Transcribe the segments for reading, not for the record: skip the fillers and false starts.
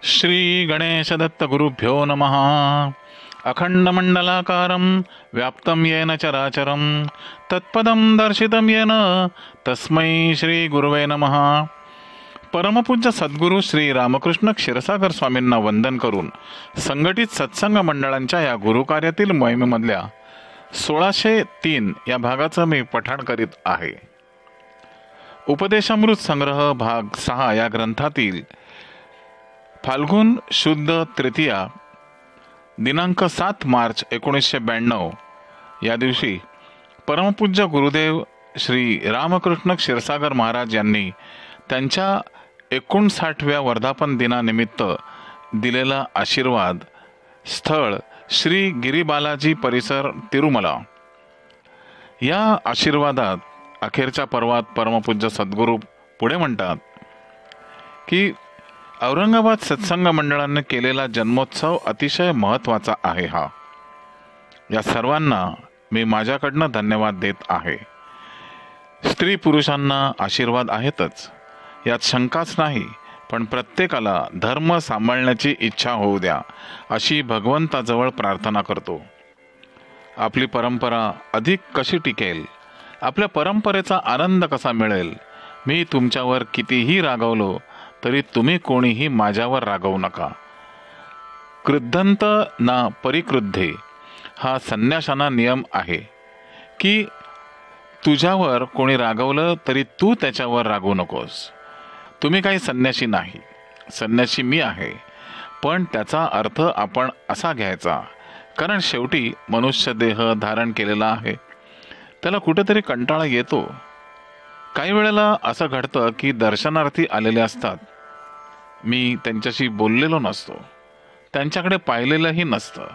श्री गणेश दत्त गुरुभ्यो नमः. अखंडमंडलाकारं व्याप्तं येन चराचरं तत्पदं दर्शितं येन तस्मै श्री गुरुवे नमः. परमपूज्य सद्गुरू श्री रामकृष्ण क्षीरसागर स्वामींना वंदन करून संघटित सत्संग मंडळांच्या या गुरुकार्यातील मोहिमेमधल्या 1603 या भागाचं मी पठण करीत आहे. उपदेशामृत संग्रह भाग 6 या ग्रंथातील फाल्गुन शुद्ध तृतीया दिनांक 7 मार्च 1992 या दिवशी परमपूज्य गुरुदेव श्री रामकृष्ण क्षीरसागर महाराज यांनी त्यांच्या 59व्या वर्धापन दिनानिमित्त दिलेला आशीर्वाद स्थळ श्री गिरीबालाजी परिसर तिरुमला. या आशीर्वादात अखेरच्या पर्वात परमपूज्य सद्गुरू पुढे म्हणतात की औरंगाबाद सत्संग मंडळाने केलेला जन्मोत्सव अतिशय महत्त्वाचा आहे. या सर्वांना मी माझ्याकडनं धन्यवाद देत आहे. स्त्री पुरुषांना आशीर्वाद आहेतच, यात शंकाच नाही, पण प्रत्येकाला धर्म सांभाळण्याची इच्छा होऊ द्या अशी भगवंताजवळ प्रार्थना करतो. आपली परंपरा अधिक कशी टिकेल, आपल्या परंपरेचा आनंद कसा मिळेल, मी तुमच्यावर कितीही रागवलो तरी तुम्ही कोणीही माझ्यावर रागवू नका. क्रुद्धंत ना परिक्रुद्धे हा संन्याशांना नियम आहे की तुझ्यावर कोणी रागवलं तरी तू त्याच्यावर रागवू नकोस. तुम्ही काही संन्याशी नाही, संन्याशी मी आहे, पण त्याचा अर्थ आपण असा घ्यायचा, कारण शेवटी मनुष्य देह धारण केलेला आहे, त्याला कुठेतरी कंटाळा येतो. काही वेळेला असं घडतं की दर्शनार्थी आलेले असतात, मी त्यांच्याशी बोललेलो नसतो, त्यांच्याकडे पाहिलेलंही नसतं.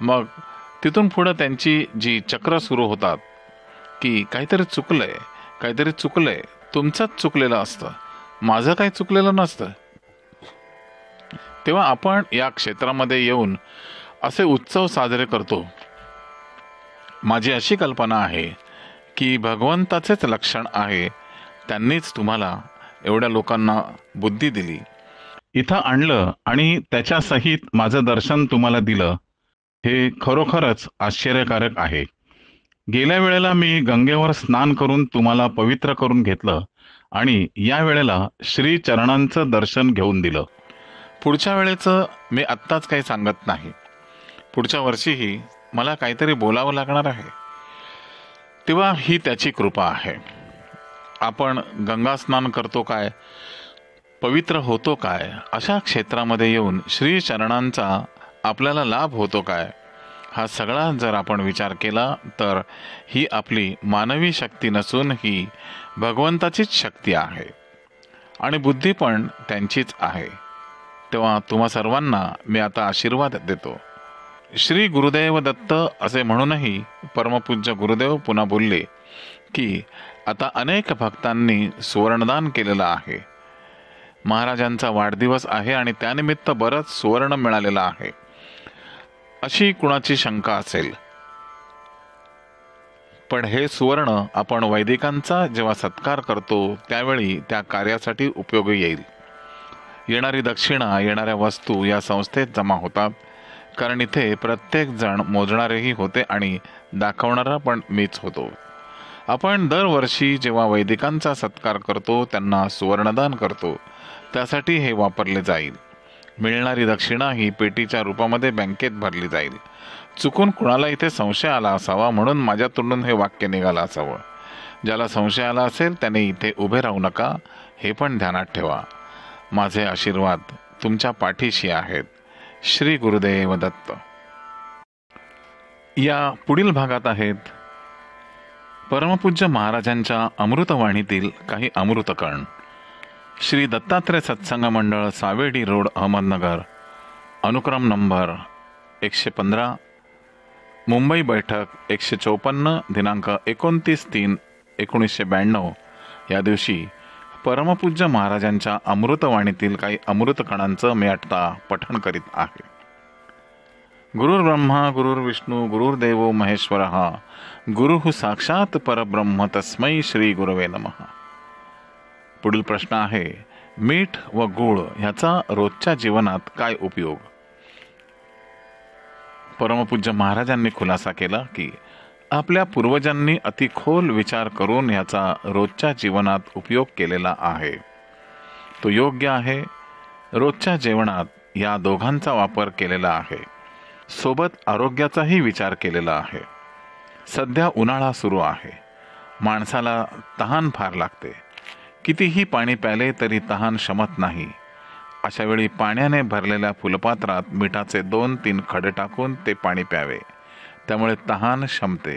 मग तिथून पुढं त्यांची जी चक्र सुरू होतात की काहीतरी चुकलंय, तुमचंच चुकलेलं असतं, माझं काही चुकलेलं नसतं. तेव्हा आपण या क्षेत्रामध्ये येऊन असे उत्सव साजरे करतो. माझी अशी कल्पना आहे की भगवंताचेच लक्षण आहे, त्यांनीच तुम्हाला एवढ्या लोकांना बुद्धी दिली, इथं आणलं आणि त्याच्यासहित माझं दर्शन तुम्हाला दिलं. हे खरोखरच आश्चर्यकारक आहे. गेल्या वेळेला मी गंगेवर स्नान करून तुम्हाला पवित्र करून घेतलं आणि या वेळेला श्री चरणांचं दर्शन घेऊन दिलं. पुढच्या वेळेचं मी आत्ताच काही सांगत नाही. पुढच्या वर्षीही मला काहीतरी बोलावं लागणार आहे, तेव्हा ही त्याची कृपा आहे. आपण गंगा स्नान करतो काय, पवित्र होतो काय, अशा क्षेत्रामध्ये येऊन श्री चरणांचा आपल्याला लाभ होतो काय, हा सगळा जर आपण विचार केला तर ही आपली मानवी शक्ती नसून ही भगवंताचीच शक्ती आहे आणि बुद्धी पण त्यांचीच आहे. तेव्हा तुम्हा सर्वांना मी आता आशीर्वाद देतो. श्री गुरुदेव दत्त असे म्हणूनही परमपूज्य गुरुदेव पुन्हा बोलले की आता अनेक भक्तांनी सुवर्णदान केलेलं आहे. महाराजांचा वाढदिवस आहे आणि त्यानिमित्त बरंच सुवर्ण मिळालेलं आहे अशी कुणाची शंका असेल, पण हे सुवर्ण आपण वैदिकांचा जेव्हा सत्कार करतो त्यावेळी त्या कार्यासाठी उपयोगी येईल. येणारी दक्षिणा, येणाऱ्या वस्तू या संस्थेत जमा होतात, कारण इथे प्रत्येक जण मोजणारेही होते आणि दाखवणारा पण मीच होतो. आपण दरवर्षी जेव्हा वैदिकांचा सत्कार करतो त्यांना सुवर्णदान करतो, त्यासाठी हे वापरले जाईल. मिळणारी दक्षिणा ही पेटीच्या रूपामध्ये बँकेत भरली जाईल. चुकून कुणाला इथे संशय आला असावा म्हणून माझ्या तोंडून हे वाक्य निघालं असावं. ज्याला संशय आला असेल त्याने इथे उभे राहू नका, हे पण ध्यानात ठेवा. माझे आशीर्वाद तुमच्या पाठीशी आहेत. श्री गुरुदेव दत्त. या पुढील भागात आहेत परमपूज्य महाराजांच्या अमृतवाणीतील काही अमृतकण. श्री दत्तात्रय सत्संग मंडळ, सावेडी रोड, अहमदनगर, अनुक्रम नंबर 115, मुंबई बैठक 154, दिनांक 29/3/1992 या दिवशी परमपूज्य महाराजांच्या अमृतवाणीतील काही अमृतकणांचं मी आता पठण करीत आहे. गुरुर्ब्रह्मा गुरुर्विष्णू गुरुर्देवो महेश्वरः गुरुः साक्षात परब्रह्म तस्मै श्री गुरवे नमः. पुढील प्रश्न आहे, मीठ व गूळ ह्याचा रोजच्या जीवनात काय उपयोग? परमपूज्य महाराजांनी खुलासा केला की आपल्या पूर्वजांनी अति खोल विचार करून ह्याचा रोजच्या जीवनात उपयोग केलेला आहे. तो योग्य आहे. रोजच्या जेवणात या दोघांचा वापर केलेला आहे. सोबत आरोग्याचाही विचार केलेला आहे. सध्या उन्हाळा सुरू आहे. माणसाला तहान फार लागते. कितीही पाणी प्याले तरी तहान शमत नाही. अशा वेळी पाण्याने भरलेल्या फुलपात्रात मिठाचे 2-3 खडे टाकून ते पाणी प्यावे. त्यामुळे तहान शमते.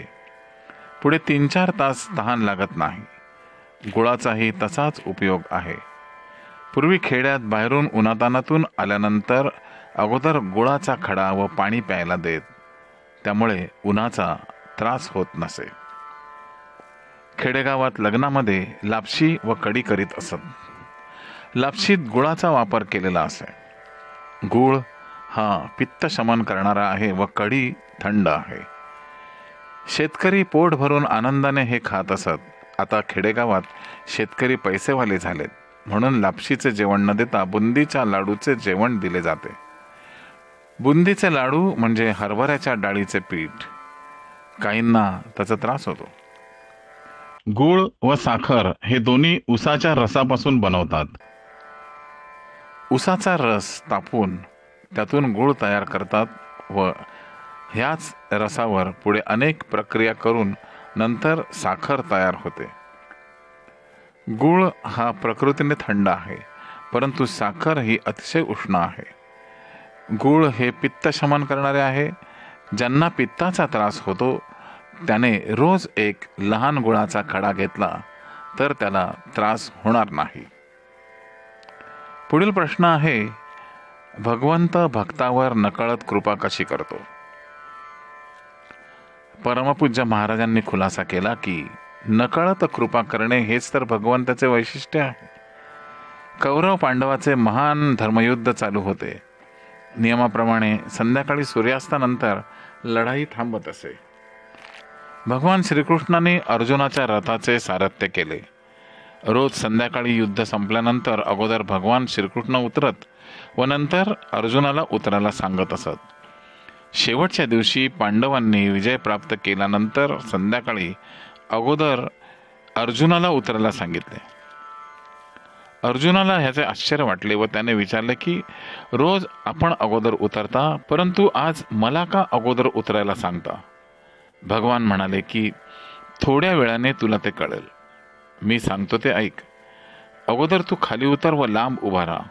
पुढे 3-4 तास तहान लागत नाही. गुळाचाही तसाच उपयोग आहे. पूर्वी खेड्यात बाहेरून उन्हातानातून आल्यानंतर अगोदर गुळाचा खडा व पाणी प्यायला देत. त्यामुळे उन्हाचा त्रास होत नसे. खेडेगावात लग्नामध्ये लापशी व कढी करीत असत. लापशीत गुळाचा वापर केलेला असे. गुळ हा पित्त शमन करणारा आहे व कढी थंड आहे. शेतकरी पोट भरून आनंदाने हे खात असत. आता खेडेगावात शेतकरी पैसेवाले झालेत म्हणून लापशीचे जेवण न देता बुंदीच्या लाडूचे जेवण दिले जाते. बुंदीचे लाडू म्हणजे हरभऱ्याच्या डाळीचे पीठ. काहींना त्याचा त्रास होतो. गूळ व साखर हे दोन्ही उसाच्या रसापासून बनवतात. उसाचा रस तापवून त्यातून गूळ तयार करतात व ह्याच रसावर पुढे अनेक प्रक्रिया करून नंतर साखर तयार होते. गूळ हा प्रकृतीने थंड आहे, परंतु साखर ही अतिशय उष्ण आहे. गूळ हे पित्त शमन करणारे आहे. ज्यांना पित्ताचा त्रास होतो त्याने रोज एक लहान गुळाचा खडा घेतला तर त्याला त्रास होणार नाही. पुढील प्रश्न आहे, भगवंत भक्तावर नकळत कृपा कशी करतो? परमपूज्य महाराजांनी खुलासा केला की नकळत कृपा करणे हेच तर भगवंताचे वैशिष्ट्य आहे. कौरव पांडवाचे महान धर्मयुद्ध चालू होते. नियमाप्रमाणे संध्याकाळी सूर्यास्तानंतर लढाई थांबत असे. भगवान श्रीकृष्णाने अर्जुनाच्या रथाचे सारथ्य केले. रोज संध्याकाळी युद्ध संपल्यानंतर अगोदर भगवान श्रीकृष्ण उतरत व नंतर अर्जुनाला उतरायला सांगत असत. शेवटच्या दिवशी पांडवांनी विजय प्राप्त केल्यानंतर संध्याकाळी अगोदर अर्जुनाला उतरायला सांगितले. अर्जुनाला ह्याचे आश्चर्य वाटले व त्याने विचारले की रोज आपण अगोदर उतरता, परंतु आज मला का अगोदर उतरायला सांगता? भगवान म्हणाले की थोड्या वेळाने तुला ते कळेल. मी सांगतो ते ऐक. अगोदर तू खाली उतर व लांब उभा राहा.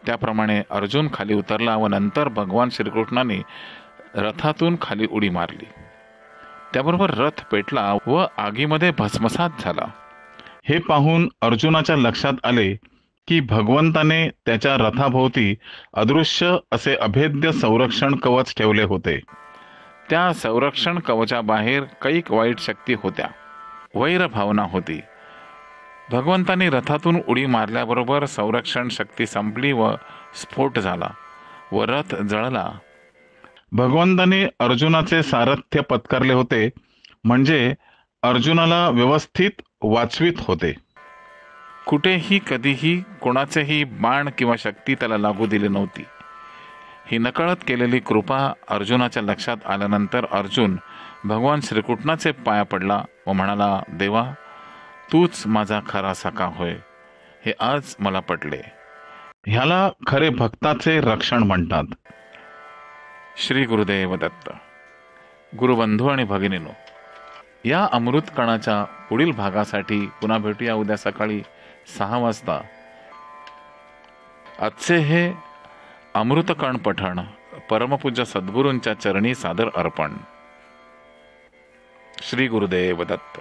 त्याप्रमाणे अर्जुन खाली उतरला व नंतर भगवान श्रीकृष्णाने रथातून खाली उडी मारली. त्याबरोबर रथ पेटला व आगीमध्ये भस्मसात झाला. हे पाहून अर्जुनाच्या लक्षात आले की भगवंताने त्याच्या रथाभोवती अदृश्य असे अभेद्य संरक्षण कवच ठेवले होते. त्या संरक्षण कवचाबाहेर कैक वाईट शक्ती होत्या. वैर भावना होती. भगवंतानी रथातून उडी मारल्याबरोबर संरक्षण शक्ती संपली व स्फोट झाला व रथ जळला. भगवंताने अर्जुनाचे सारथ्य पत्करले होते, म्हणजे अर्जुनाला व्यवस्थित वाचवित होते. कुठेही कधीही कोणाचेही बाण किंवा शक्ती त्याला लागू दिली नव्हती. ही नकळत केलेली कृपा अर्जुनाच्या लक्षात आल्यानंतर अर्जुन भगवान श्रीकृष्णाचे पाया पडला व म्हणाला, देवा, तूच माझा खरा सखा होय. हे आज मला पटले. ह्याला खरे भक्ताचे रक्षण म्हणतात. श्री गुरुदेव दत्त. गुरुबंधू आणि भगिनीनो, या अमृतकणाच्या पुढील भागासाठी पुन्हा भेटूया उद्या सकाळी 6 वाजता. आजचे हे अमृतकण पठण परमपूज्य सद्गुरूंच्या चरणी सादर अर्पण. श्री गुरुदेव दत्त.